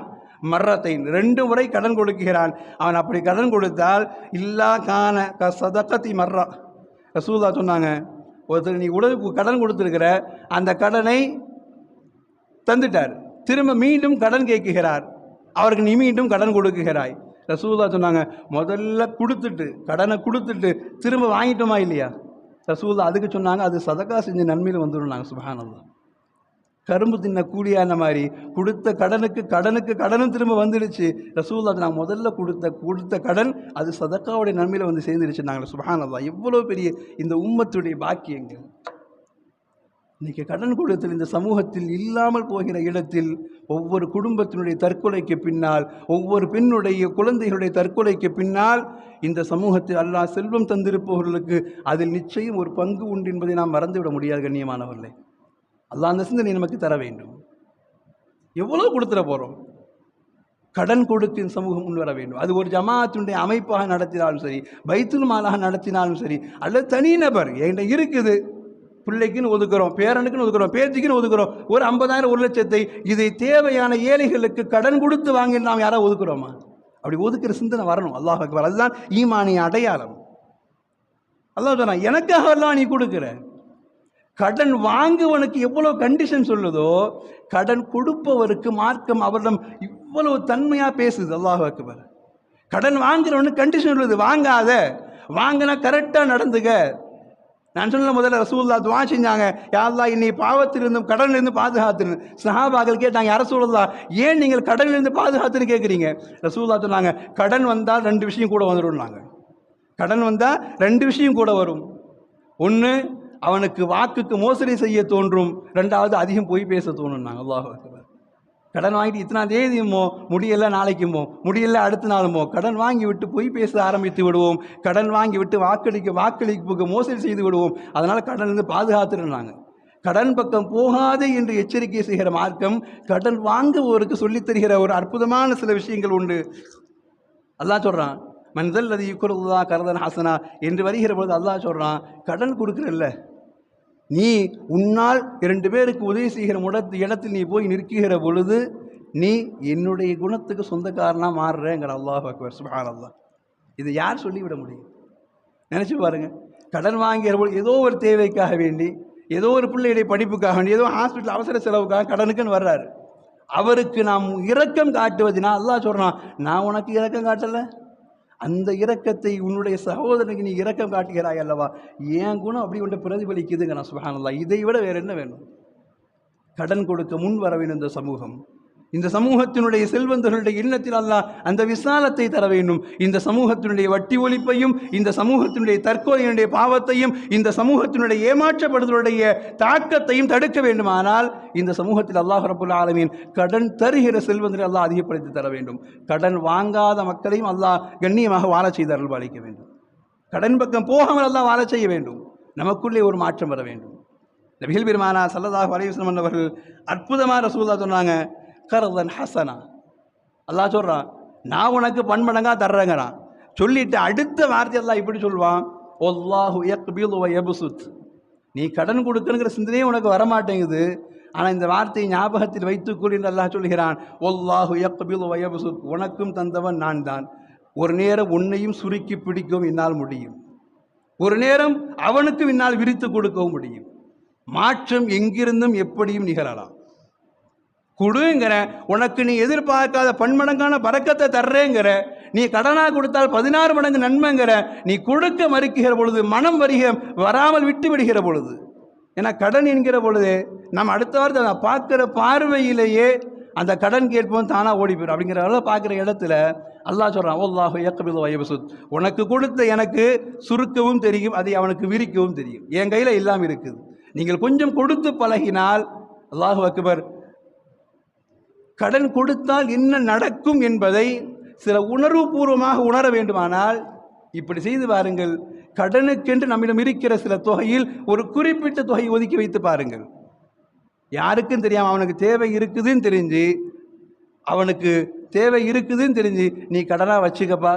மர்ரத்தை 2 முறை கடன் கொடுக்கிறான். அவன் அப்படி கடன் கொடுத்தால் இல்லா கான க சதகத்தி மர்ரா. ரசூலுல்லாஹ் சொன்னாங்க, ஒருத்தர் நீ உடலுக்கு கடன் கொடுத்துருக்கிற அந்த கடனை தந்துட்டார், திரும்ப மீண்டும் கடன் கேட்குகிறார், அவருக்கு நீ மீண்டும் கடன் கொடுக்குகிறாய். ரசூலுல்லாஹ் சொன்னாங்க, முதல்ல கொடுத்துட்டு கடனை கொடுத்துட்டு திரும்ப வாங்கிட்டோமா இல்லையா. ரசூலுல்லாஹ் அதுக்கு சொன்னாங்க, அது சதகா செஞ்ச நன்மையில் வந்துடும்னாங்க. சுப்ஹானல்லாஹ். கரும்பு தின்ன கூலியான மாதிரி கொடுத்த கடனுக்கு கடனும் திரும்ப வந்துடுச்சு. ரசூலுல்லாஹ் நான் முதல்ல கொடுத்த கடன் அது சதக்காவுடைய நன்மையில் வந்து சேர்ந்துடுச்சு. நாங்கள் சுப்ஹானல்லாஹ், எவ்வளோ பெரிய இந்த உம்மத்துடைய பாக்கியங்கள். இன்றைக்கி கடன் கொடுத்தல் இந்த சமூகத்தில் இல்லாமல் போகிற இடத்தில் ஒவ்வொரு குடும்பத்தினுடைய தற்கொலைக்கு பின்னால், ஒவ்வொரு பெண்ணுடைய குழந்தைகளுடைய தற்கொலைக்கு பின்னால் இந்த சமூகத்தில் அல்லாஹ் செல்வம் தந்திருப்பவர்களுக்கு அதில் நிச்சயம் ஒரு பங்கு உண்டு என்பதை நாம் மறந்துவிட முடியாது. கண்ணியமானவர்களே, அல்லாஹ் அந்த சிந்தனை நமக்கு தர வேண்டும். எவ்வளோ கொடுத்துட போகிறோம். கடன் கொடுக்கும் சமூகம் முன்வர வேண்டும். அது ஒரு ஜமாத்தினுடைய அமைப்பாக நடத்தினாலும் சரி, பைத்துல் மாலாக நடத்தினாலும் சரி, அல்லது தனிநபர் என்கிட்ட இருக்குது, பிள்ளைக்குன்னு ஒதுக்குறோம், பேரனுக்குன்னு ஒதுக்குறோம், பேத்திக்குன்னு ஒதுக்குறோம், ஒரு 50,000 1 லட்சத்தை இதை தேவையான ஏழைகளுக்கு கடன் கொடுத்து வாங்கி நாம் யாராவது ஒதுக்குறோமா? அப்படி ஒதுக்குற சிந்தனை வரணும். அல்லாஹ் அக்பர். அதுதான் ஈமானிய அடையாளம். அல்லாஹ் சொன்னா, எனக்காக எல்லாம் நீ கொடுக்குற. கடன் வாங்குவனுக்கு எவ்வளோ கண்டிஷன் சொல்லுதோ, கடன் கொடுப்பவருக்கு மார்க்கம் அவரிடம் இவ்வளவு தன்மையாக பேசுது. அல்லாஹ் அக்பர். கடன் வாங்குறவனுக்கு கண்டிஷன் சொல்லுது, வாங்காத, வாங்கினா கரெக்டாக நடந்துக்க. நான் சொன்ன முதல்ல ரசூலுல்லாஹ் துஆ செஞ்சாங்க, யா அல்லாஹ் என்னை பாவத்திலிருந்தும் கடனிலிருந்து பாதுகாத்துன்னு. சஹாபாக்கள் கேட்டாங்க, யா ரசூலுல்லாஹ் ஏன் நீங்கள் கடனிலிருந்து பாதுகாத்துன்னு கேட்குறீங்க? ரசூலுல்லாஹ் சொன்னாங்க, கடன் வந்தால் 2 விஷயம் கூட வந்துடும்னாங்க. கடன் வந்தால் 2 விஷயம் கூட வரும். ஒன்று, அவனுக்கு வாக்குக்கு மோசடி செய்ய தோன்றும், 2வது அதிகம் போய் பேச தோணும்னாங்க. அல்லாஹ் அக்பர். கடன் வாங்கிட்டு இத்தனாம் தேதியுமோ, முடியல நாளைக்குமோ, முடியல அடுத்த நாளுமோ, கடன் வாங்கி விட்டு பொய் பேச ஆரம்பித்து விடுவோம். கடன் வாங்கி விட்டு வாக்களிப்புக்கு மோசடி செய்து விடுவோம். அதனால் கடனிலிருந்து பாதுகாத்துருந்தாங்க. கடன் பக்கம் போகாது என்று எச்சரிக்கை செய்கிற மார்க்கம் கடன் வாங்குவோருக்கு சொல்லித் தருகிற ஒரு அற்புதமான சில விஷயங்கள் உண்டு. அல்லாஹ் சொல்கிறான், மன்தல் அது யுக்ருல்லா கர்தன் ஹசனா என்று வருகிற பொழுது அல்லாஹ் சொல்கிறான், கடன் கொடுக்குறல்ல, நீ உன்னால் 2 பேருக்கு உதவி செய்கிற இடத்தில் நீ போய் நிற்கிற பொழுது நீ என்னுடைய குணத்துக்கு சொந்தக்காரனாக மாறுறேங்கிற. அல்லாஹ் அக்பர். சுப்ஹானல்லாஹ். இது யார் சொல்லிவிட முடியும்? நினச்சி பாருங்கள். கடன் வாங்குகிற பொழுது ஏதோ ஒரு தேவைக்காக வேண்டி, ஏதோ ஒரு பிள்ளையுடைய படிப்புக்காக வேண்டி, ஏதோ ஹாஸ்பிட்டல் அவசர செலவுக்காக கடனுக்குன்னு வர்றாரு. அவருக்கு நாம் இரக்கம் காட்டுவதுனா அல்லாஹ் சொல்கிறான், நான் உனக்கு இரக்கம் காட்டலை, அந்த இரக்கத்தை உன்னுடைய சகோதரனுக்கு நீ இரக்கம் காட்டுகிறாய் அல்லவா, என் குணம் அப்படி ஒன்று பிரதிபலிக்குதுங்க. நான் சுப்ஹானல்லாஹ். இதை விட வேறு என்ன வேணும்? கடன் கொடுக்க முன் வர வேண்டும் இந்த சமூகம். இந்த சமூகத்தினுடைய செல்வந்தர்களுடைய எண்ணத்தில் அல்லாஹ் அந்த விசாலத்தை தர வேண்டும். இந்த சமூகத்தினுடைய வட்டி ஒழிப்பையும், இந்த சமூகத்தினுடைய தற்கொலையினுடைய பாவத்தையும், இந்த சமூகத்தினுடைய ஏமாற்றப்படுதலுடைய தாக்கத்தையும் தடுக்க வேண்டுமானால் இந்த சமூகத்தில் அல்லாஹ் ரப்புல் ஆலமீன் கடன் தருகிற செல்வந்தரை அல்லாஹ் அதிகப்படுத்தி தர வேண்டும். கடன் வாங்காத மக்களையும் அல்லாஹ் கண்ணியமாக வாழ செய்து அருள்பாலிக்க வேண்டும். கடன் பக்கம் போகாமல் அல்லாஹ் வாழ செய்ய வேண்டும். நமக்குள்ளே ஒரு மாற்றம் வர வேண்டும். நபிகள் பெருமானார் ஸல்லல்லாஹு அலைஹி வஸல்லம் அவர்கள் அற்புதமாக ரசூலுல்லாஹ் சொன்னாங்க, கர்தன் ஹசனா. அல்லாஹ் சொல்கிறான், நான் உனக்கு பன்மடங்காக தர்றேங்கிறான். சொல்லிட்டு அடுத்த வார்த்தை அல்லாஹ் இப்படி சொல்வான், வல்லாஹு யக்பிது வ யப்சுத். நீ கடன் கொடுக்கணுங்கிற சிந்தனையே உனக்கு வரமாட்டேங்குது, ஆனால் இந்த வார்த்தையை ஞாபகத்தில் வைத்துக்கொள் என்று அல்லாஹ் சொல்கிறான். வல்லாஹு யக்பிது வ யப்சுத். உனக்கும் தந்தவன் நான் தான். ஒரு நேரம் உன்னையும் சுருக்கி பிடிக்கவும் என்னால் முடியும், ஒரு நேரம் அவனுக்கும் என்னால் விரித்து கொடுக்கவும் முடியும். மாற்றம் எங்கிருந்தும் எப்படியும் நிகழலாம். கொடுங்கிற, உனக்கு நீ எதிர்பார்க்காத பன்மடங்கான பரக்கத்தை தர்றேங்கிற, நீ கடனாக கொடுத்தால் 16 மடங்கு நன்மைங்கிற, நீ கொடுக்க மறுக்கிற பொழுது மனம் வராமல் விட்டு விடுகிற பொழுது, ஏன்னா கடன் என்கிற பொழுது நம்ம அடுத்த வாரத்தை பார்க்குற பார்வையிலேயே அந்த கடன் கேட்போம் தானாக ஓடி போயிடும். அப்படிங்கிற அளவு பார்க்குற இடத்துல அல்லாஹ் சொல்கிறான், வல்லாஹு யக்பிது வ யப்சுத். உனக்கு கொடுத்த எனக்கு சுருக்கவும் தெரியும், அதை அவனுக்கு விரிக்கவும் தெரியும். என் கையில் எல்லாம் இருக்குது. நீங்கள் கொஞ்சம் கொடுத்து பழகினால், அல்லாஹு அக்பர், கடன் கொடுத்தால் என்ன நடக்கும் என்பதை சில உணர்வுபூர்வமாக உணர வேண்டுமானால் இப்படி செய்து பாருங்கள். கடனுக்கென்று நம்மிடம் இருக்கிற சில தொகையில் ஒரு குறிப்பிட்ட தொகையை ஒதுக்கி வைத்து பாருங்கள். யாருக்கும் தெரியாமல் அவனுக்கு தேவை இருக்குதுன்னு தெரிஞ்சு, அவனுக்கு தேவை இருக்குதுன்னு தெரிஞ்சு, நீ கடனாக வச்சுக்கப்பா,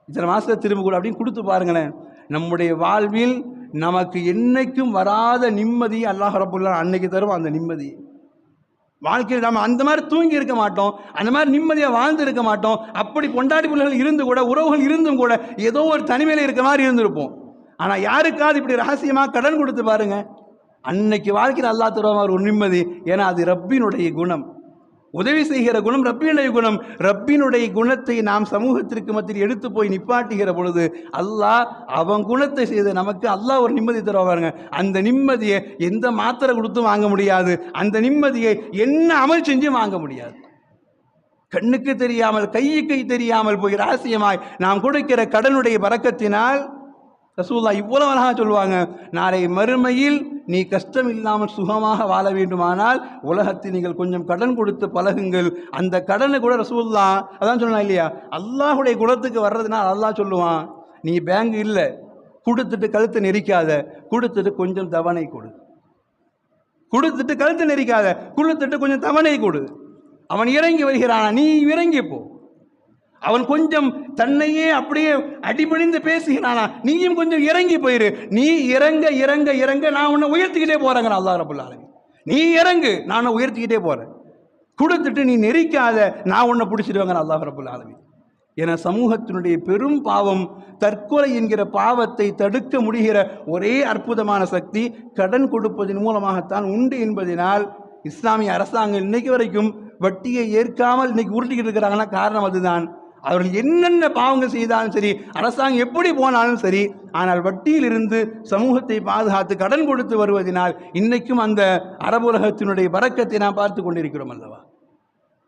இத்தனை மாதத்தில் திரும்ப கூட அப்படின்னு கொடுத்து பாருங்களேன். நம்முடைய வாழ்வில் நமக்கு என்னைக்கும் வராத நிம்மதி அல்லாஹ் ரப்புல் ஆலமீன் அன்னைக்கு தரும். அந்த நிம்மதி வாழ்க்கையில் நம்ம அந்த மாதிரி தூங்கி இருக்க மாட்டோம், அந்த மாதிரி நிம்மதியாக வாழ்ந்து இருக்க மாட்டோம். அப்படி பொண்டாட்டி பிள்ளைகள் இருந்து கூட, உறவுகள் இருந்தும் கூட ஏதோ ஒரு தனிமையில் இருக்க மாதிரி இருந்திருப்போம். ஆனால் யாருக்காவது இப்படி ரகசியமாக கடன் கொடுத்து பாருங்க, அன்னைக்கு வாழ்க்கையில் அல்லாஹ் தருவார் ஒரு நிம்மதி. ஏன்னா அது ரப்பினுடைய குணம், உதவி செய்கிற குணம் ரப்பினுடைய குணம். ரப்பினுடைய குணத்தை நாம் சமூகத்திற்கு மத்தியில் எடுத்து போய் நிப்பாட்டுகிற பொழுது அல்லாஹ் அவன் குணத்தை செய்து நமக்கு அல்லாஹ் ஒரு நிம்மதி தருவாருங்க. அந்த நிம்மதியை எந்த மாத்திரை கொடுத்தும் வாங்க முடியாது, அந்த நிம்மதியை என்ன அமல் செஞ்சும் வாங்க முடியாது. கண்ணுக்கு தெரியாமல் கைக்கு தெரியாமல் போய் ரகசியமாய் நாம் கொடுக்கிற கடனுடைய பரக்கத்தினால் ரசூலுல்லாஹ் இவ்வளவு அழகாக சொல்லுவாங்க, நாளை மறுமையில் நீ கஷ்டம் இல்லாமல் சுகமாக வாழ வேண்டுமானால் உலகத்தில் நீங்கள் கொஞ்சம் கடன் கொடுத்து பழகுங்கள். அந்த கடனை கூட ரசூலுல்லாஹ் அதான் சொன்னா இல்லையா, அல்லாஹுடைய குணத்துக்கு வர்றதுனால் அல்லாஹ் சொல்லுவான், நீ பேங்க் இல்லை, கொடுத்துட்டு கழுத்தை நெரிக்காத, கொடுத்துட்டு கொஞ்சம் தவணை கொடு, கொடுத்துட்டு கழுத்தை நெரிக்காத, கொடுத்துட்டு கொஞ்சம் தவணை கொடு. அவன் இறங்கி வருகிறானா, நீ இறங்கி போ. அவன் கொஞ்சம் தன்னையே அப்படியே அடிபணிந்து பேசுகிறானா, நீயும் கொஞ்சம் இறங்கி போயிரு. நீ இறங்க இறங்க இறங்க நான் உன்னை உயர்த்திக்கிட்டே போறேங்க அல்லாஹ் ரப்பல் ஆலமீன். நீ இறங்கு, நான் உயர்த்திக்கிட்டே போறேன். கொடுத்துட்டு நீ நெரிக்காத, நான் உன்னை பிடிச்சிடுவாங்க அல்லாஹ் ரப்பல் ஆலமீன். என சமூகத்தினுடைய பெரும் பாவம் தற்கொலை என்கிற பாவத்தை தடுக்க முடிகிற ஒரே அற்புதமான சக்தி கடன் கொடுப்பதன் மூலமாகத்தான் உண்டு என்பதனால் இஸ்லாமிய அரசாங்கம் இன்னைக்கு வரைக்கும் வட்டியை ஏற்காமல் இன்னைக்கு உருட்டிக்கிட்டு இருக்கிறாங்கன்னா காரணம் அதுதான். அவர்கள் என்னென்ன பாவங்கள் செய்தாலும் சரி, அரசாங்கம் எப்படி போனாலும் சரி, ஆனால் வட்டியிலிருந்து சமூகத்தை பாதுகாத்து கடன் கொடுத்து வருவதனால் இன்னைக்கும் அந்த அரபுலகத்தினுடைய பரக்கத்தை நாம் பார்த்து கொண்டிருக்கிறோம் அல்லவா.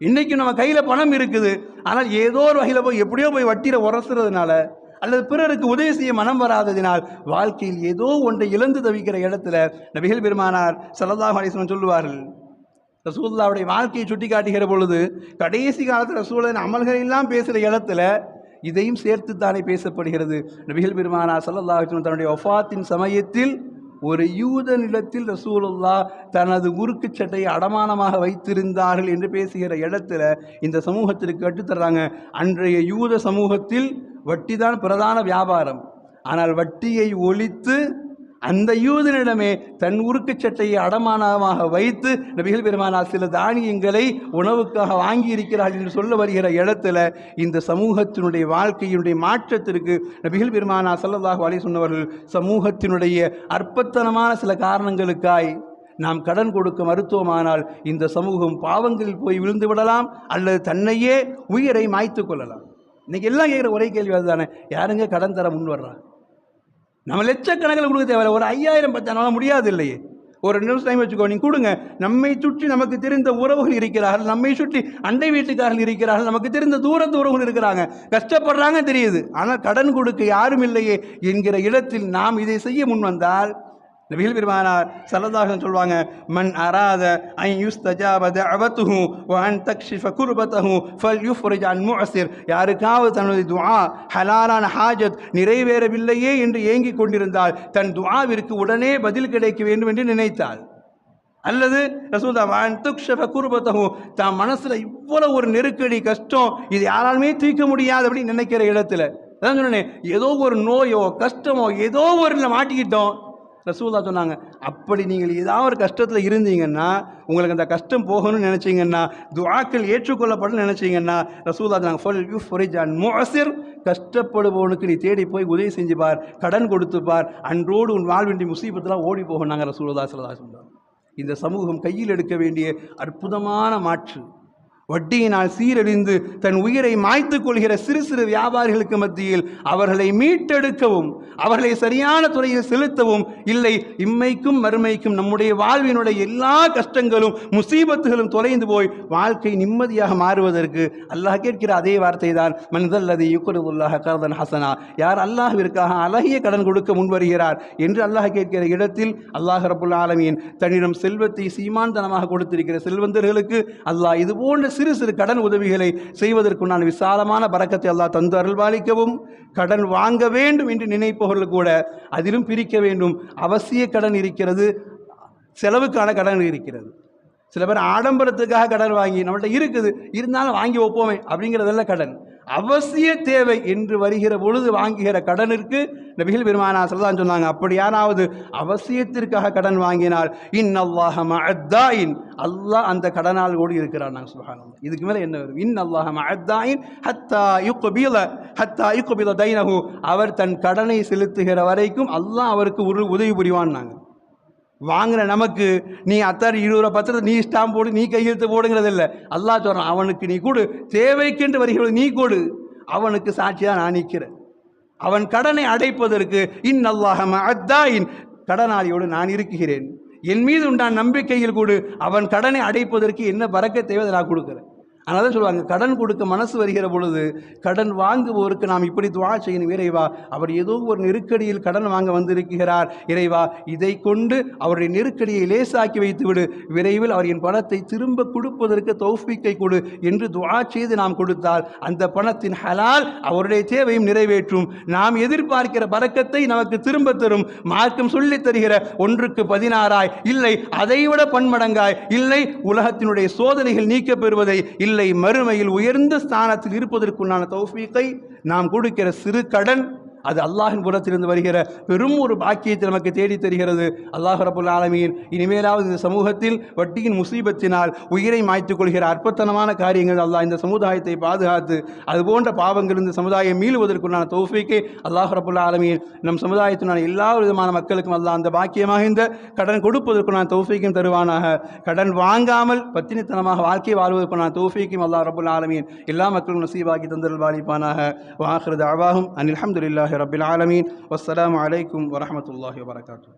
இன்னைக்கும் நம்ம கையில் பணம் இருக்குது, ஆனால் ஏதோ ஒரு வகையில் போய் எப்படியோ போய் வட்டியில் உரசுறதுனால அல்லது பிறருக்கு உதவி செய்ய மனம் வராததினால் வாழ்க்கையில் ஏதோ ஒன்றை இழந்து தவிக்கிற இடத்துல நபிகள் பெருமானார் ஸல்லல்லாஹு அலைஹி வஸல்லம் சொல்லுவார்கள். ரசூலுல்லாஹ்வுடைய வாழ்க்கையை சுட்டி காட்டுகிற பொழுது கடைசி காலத்தில் ரசூலுல்லாஹ் அமல்கள் எல்லாம் பேசுகிற இடத்துல இதையும் சேர்த்து தானே பேசப்படுகிறது. நபிகள் பெருமானார் ஸல்லல்லாஹு அலைஹி வஸல்லம் தன்னுடைய வஃபாத்தின் சமயத்தில் ஒரு யூதனிடத்தில் ரசூலுல்லாஹ் தனது உருக்கு சட்டையை அடமானமாக வைத்திருந்தார்கள் என்று பேசுகிற இடத்துல இந்த சமூகத்திற்கு கற்றுத்தர்றாங்க. அன்றைய யூத சமூகத்தில் வட்டி தான் பிரதான வியாபாரம். ஆனால் வட்டியை ஒழித்து அந்த யூதனிடமே தன் உருக்கு சட்டையை அடமானமாக வைத்து நபிகள் பெருமானார் சில தானியங்களை உணவுக்காக வாங்கி இருக்கிறார்கள் என்று சொல்ல வருகிற இடத்துல இந்த சமூகத்தினுடைய வாழ்க்கையினுடைய மாற்றத்திற்கு நபிகள் பெருமானார் ஸல்லல்லாஹு அலைஹி சொன்னவர்கள் சமூகத்தினுடைய அற்பத்தனமான சில காரணங்களுக்காய் நாம் கடன் கொடுக்க மறுத்தோமானால் இந்த சமூகம் பாவங்களில் போய் விழுந்து விடலாம் அல்லது தன்னையே உயிரை மாய்த்து கொள்ளலாம். இன்னைக்கு எல்லாம் கேட்குற ஒரே கேள்வி அதுதானே, யாருங்க கடன் தர முன் வர்றா? நம்ம லட்சக்கணக்கில் கொடுக்க தேவையில்லை, ஒரு 5000 10,000 முடியாது இல்லையே, ஒரு நிமிஷம் டைம் வச்சுக்கோ, நீ கொடுங்க. நம்மை சுற்றி நமக்கு தெரிந்த உறவுகள் இருக்கிறார்கள், நம்மை சுற்றி அண்டை வீட்டுக்காரர்கள் இருக்கிறார்கள், நமக்கு தெரிந்த தூரத்து உறவுகள் இருக்கிறாங்க, கஷ்டப்படுறாங்க தெரியுது, ஆனால் கடன் கொடுக்க யாரும் இல்லையே என்கிற இடத்தில் நாம் இதை செய்ய முன் வந்தால் நபிகள் பெருமானார் ஸல்லல்லாஹு அலைஹி வஸல்லம் சொல்வாங்க, மன் அராத அன் யுஸ்தஜாப தஅவதுஹு வ அன் தக்ஷிஃப குர்பதஹு ஃபல்யுஃப்ரிஜ் அன் முஅஸிர். யாருக்காவது தன்னுடைய துஆ ஹலாலான ஹாஜத் நிறைவேறவில்லையே என்று ஏங்கிக் கொண்டிருந்தால் தன் துஆவிற்கு உடனே பதில் கிடைக்க வேண்டும் என்று நினைத்தால், அல்லது ரசூலுல்லாஹ் அன் தக்ஷிஃப குர்பதஹு தான் மனசில் இவ்வளவு ஒரு நெருக்கடி கஷ்டம் இது யாராலுமே தீர்க்க முடியாது அப்படின்னு நினைக்கிற இடத்துல அதான் சொன்னேன், ஏதோ ஒரு நோயோ கஷ்டமோ ஏதோ ஒரு மாட்டிக்கிட்டோம். ரசூலுல்லாஹ் சொன்னாங்க, அப்படி நீங்கள் ஏதாவது ஒரு கஷ்டத்தில் இருந்தீங்கன்னா, உங்களுக்கு அந்த கஷ்டம் போகணும்னு நினச்சிங்கன்னா, துஆக்கள் ஏற்றுக்கொள்ளப்படும் நினச்சிங்கன்னா, ரசூலுல்லாஹ் சொன்னாங்க, ஃபல் யுஃப்ரிஜ் அன் முஅஸிர், கஷ்டப்படுபவனுக்கு நீ தேடி போய் உதவி செஞ்சு பார், கடன் கொடுத்து பார், அன்றோடு உன் வாழ்வின்றி முசீபத்தெல்லாம் ஓடி போகும். நாங்கள் ரசூலுல்லாஹ் ஸல்லல்லாஹு அலைஹி வஸல்லம். இந்த சமூகம் கையில் எடுக்க வேண்டிய அற்புதமான மாற்று. வட்டியினால் சீரழிந்து தன் உயிரை மாய்த்து கொள்கிற சிறு சிறு வியாபாரிகளுக்கு மத்தியில் அவர்களை மீட்டெடுக்கவும், அவர்களை சரியான துறையில் செலுத்தவும் இல்லை, இம்மைக்கும் மறுமைக்கும் நம்முடைய வாழ்வினுடைய எல்லா கஷ்டங்களும் முசீபத்துகளும் தொலைந்து போய் வாழ்க்கை நிம்மதியாக மாறுவதற்கு அல்லாஹ் கேட்கிற அதே வார்த்தை தான், மன்தல்லதி யுக்ரிதுல்லாஹ கர்தன் ஹசனா, யார் அல்லாஹ்விற்காக அழகிய கடன் கொடுக்க முன்வருகிறார் என்று அல்லாஹ் கேட்கிற இடத்தில் அல்லாஹ் ரப்புல் ஆலமீன் தன்னிடம் செல்வத்தை சீமான்தனமாக கொடுத்திருக்கிற செல்வந்தர்களுக்கு அல்லாஹ் இது போன்ற சிறு சிறு கடன் உதவிகளை செய்வதற்குண்டான விசாலமான பரக்கத்தை அல்லாஹ் தந்து அருள்பாலிக்கவும், கடன் வாங்க வேண்டும் என்று நினைப்பவர்கள் கூட அதிலும் பிரிக்க வேண்டும். அவசிய கடன் இருக்கிறது, செலவுக்கான கடன் இருக்கிறது. சில பேர் ஆடம்பரத்துக்காக கடன் வாங்கி நம்மள்ட்ட இருக்குது இருந்தாலும் வாங்கி வைப்போமே அப்படிங்கிறதெல்லாம் கடன். அவசிய தேவை என்று வருகிற பொழுது வாங்குகிற கடனிற்கு நபிகள் பெருமானா ஸல்லல்லாஹு அலைஹி வஸல்லம் சொன்னாங்க, அப்படி யாராவது அவசியத்திற்காக கடன் வாங்கினால் இன்னல்லாஹ மஅத்தாயின், அல்லாஹ் அந்த கடனால் ஓடி இருக்கிறார். நாங்கள் சுப்ஹானல்லாஹ், இதுக்கு மேலே என்ன வரும்? இன்னல்லாஹ மஅத்தாயின் ஹத்தா யுக்பில தைனஹு, அவர் தன் கடனை செலுத்துகிற வரைக்கும் அல்லாஹ் அவருக்கு ஒரு உதவி புரிவான். நாங்கள் வாங்கின நமக்கு நீ அத்தாரி 20 ரூபா பத்திரத்தை நீ ஸ்டாம்ப் போடு, நீ கையெழுத்து போடுங்கிறது இல்லை. அல்லாஹ் சொல்கிறான், அவனுக்கு நீ கொடு, தேவைக்கென்று வருகிறது நீ கொடு, அவனுக்கு சாட்சியாக நான் நிற்கிறேன். அவன் கடனை அடைப்பதற்கு இன்னல்லாஹ மஅத்தாயின், கடனாளியோடு நான் இருக்குகிறேன், என் மீது உண்டான நம்பிக்கையில் கொடு, அவன் கடனை அடைப்பதற்கு என்ன பரக்கத் தேவை நான் கொடுக்குறேன். அதனால தான் சொல்லுவாங்க, கடன் கொடுக்க மனசு வருகிற பொழுது கடன் வாங்குவோருக்கு நாம் இப்படி துஆ செய்யணும், இறைவா அவர் ஏதோ ஒரு நெருக்கடியில் கடன் வாங்க வந்திருக்கிறார், இறைவா இதை கொண்டு அவருடைய நெருக்கடியை லேசாக்கி வைத்து விடு, விரைவில் அவர் என் பணத்தை திரும்ப கொடுப்பதற்கு தௌஃபீக்கை கொடு என்று துஆ செய்து நாம் கொடுத்தால் அந்த பணத்தின் ஹலால் அவருடைய தேவையும் நிறைவேற்றும், நாம் எதிர்பார்க்கிற பரக்கத்தை நமக்கு திரும்ப தரும். மார்க்கம் சொல்லித் தருகிற 1க்கு 16 இல்லை, அதைவிட பன்மடங்காய் இல்லை, உலகத்தினுடைய சோதனைகள் நீக்கப் பெறுவதை இல்லை, மறுமையில் உயர்ந்த ஸ்தானத்தில் இருப்பதற்குண்டான தௌஃபீக்கை நாம் கொடுக்கிற சிறு கடன் அது அல்லாஹின் புறத்திலிருந்து வருகிற பெரும் ஒரு பாக்கியத்தை நமக்கு தேடி தருகிறது. அல்லாஹ் ரப்புல் ஆலமீன் இனிமேலாவது இந்த சமூகத்தில் வட்டியின் முசீபத்தினால் உயிரை மாய்த்துக் கொள்கிற அற்பத்தனமான காரியங்கள் அல்லாஹ் இந்த சமுதாயத்தை பாதுகாத்து அதுபோன்ற பாவங்கள் இந்த சமுதாயம் மீளுவதற்குண்டான தௌஃபீக்கை அல்லாஹ் ரப்புல் ஆலமீன் நம் சமுதாயத்தினான எல்லா விதமான மக்களுக்கும் அல்லாஹ் அந்த பாக்கியமாக இந்த கடன் கொடுப்பதற்குண்டான தௌஃபீக்கையும் தருவானாக. கடன் வாங்காமல் பத்தினித்தனமாக வாழ்க்கை வாழ்வதற்குண்டான தௌஃபீக்கையும் அல்லாஹ் ரப்புல் ஆலமீன் எல்லா மக்களும் நசீபாக்கி தந்தருள் பாலிப்பானாக. வ ஆகிரு தஅவாஹும் அனில் ஹம்துலில்லாஹி ரப்பில் ஆலமீன். வஸ்ஸலாமு அலைக்கும் வரஹ்மத்துல்லாஹி வபரகாத்துஹு.